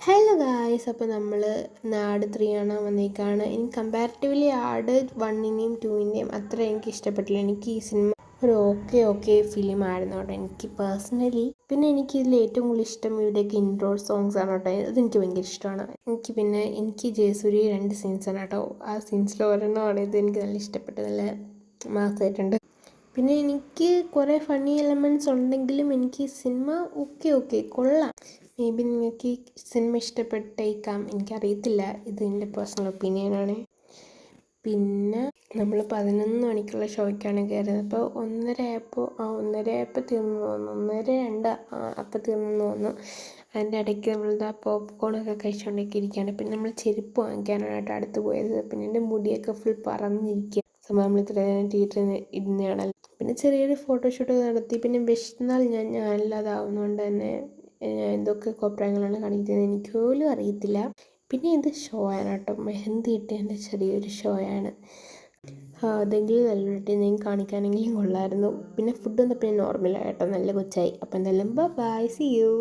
Hello guys, അപ്പോൾ നമ്മൾ ആട് 3 കാണാൻ വന്നേക്കാണ്. എനിക്ക് കമ്പാരിറ്റീവ്ലി ആട് 1നെയും 2നെയും അത്ര എനിക്ക് ഇഷ്ടപ്പെട്ടില്ല. എനിക്ക് ഈ സിനിമ ഒരു ഓക്കെ ഫിലിം ആയിരുന്നു കേട്ടോ, എനിക്ക് പേഴ്സണലി. പിന്നെ എനിക്ക് ഇതിൽ ഏറ്റവും കൂടുതൽ ഇഷ്ടം ഇവിടെയൊക്കെ ഇൻട്രോ സോങ്സ് ആണ് കേട്ടോ. അതെനിക്ക് ഭയങ്കര ഇഷ്ടമാണ്. എനിക്ക് ജയസൂര്യ 2 സീൻസാണ് കേട്ടോ. ആ സീൻസിൽ ഒരെണ്ണമാണ് ഇത് എനിക്ക് നല്ല ഇഷ്ടപ്പെട്ടത്, നല്ല മാസമായിട്ടുണ്ട്. പിന്നെ എനിക്ക് കുറേ ഫണ്ണി എലമെൻറ്റ്സ് ഉണ്ടെങ്കിലും എനിക്ക് ഈ സിനിമ ഓക്കെ കൊള്ളാം. മേ ബി നിങ്ങൾക്ക് ഈ സിനിമ ഇഷ്ടപ്പെട്ടേക്കാം, എനിക്കറിയത്തില്ല. ഇത് എൻ്റെ പേഴ്സണൽ ഒപ്പീനിയനാണ്. പിന്നെ നമ്മൾ 11 മണിക്കുള്ള ഷോയ്ക്കാണ് കയറുന്നത്. അപ്പോൾ 1:30 തീർന്നു തോന്നുന്നു, 1:30 അപ്പോൾ തീർന്നു തോന്നുന്നു. അതിൻ്റെ ഇടയ്ക്ക് നമ്മളിതാ പോപ്കോണൊക്കെ കഴിച്ചുകൊണ്ടൊക്കെ ഇരിക്കുകയാണ്. പിന്നെ നമ്മൾ ചെരുപ്പ് വാങ്ങിക്കാനായിട്ട് അടുത്ത് പോയത്. പിന്നെ എൻ്റെ മുടിയൊക്കെ ഫുൾ പറന്നിരിക്കുക. സംഭവം നമ്മൾ ഇത്ര നേരം തിയേറ്ററിൽ ഇരുന്നതാണല്ലോ. പിന്നെ ചെറിയൊരു ഫോട്ടോഷൂട്ട് നടത്തി. പിന്നെ വിശന്നാൽ ഞാനില്ലാതാവുന്നതുകൊണ്ട് തന്നെ എന്തൊക്കെ കോപ്രായങ്ങളാണ് കാണിക്കുന്നത് എനിക്ക് പോലും അറിയത്തില്ല. പിന്നെ ഇത് ഷോ ആണ് കേട്ടോ, മെഹന്തി ഇട്ടതിൻ്റെ ചെറിയൊരു ഷോ ആണ്. അതെങ്കിലും നല്ലതായിട്ട് ഞാൻ കാണിക്കാനെങ്കിലും കൊള്ളായിരുന്നു. പിന്നെ ഫുഡ് വന്നപ്പോൾ നോർമലായിട്ടോ, നല്ല കൊച്ചായി. അപ്പോൾ എന്തായാലും ബൈ, സീ യു.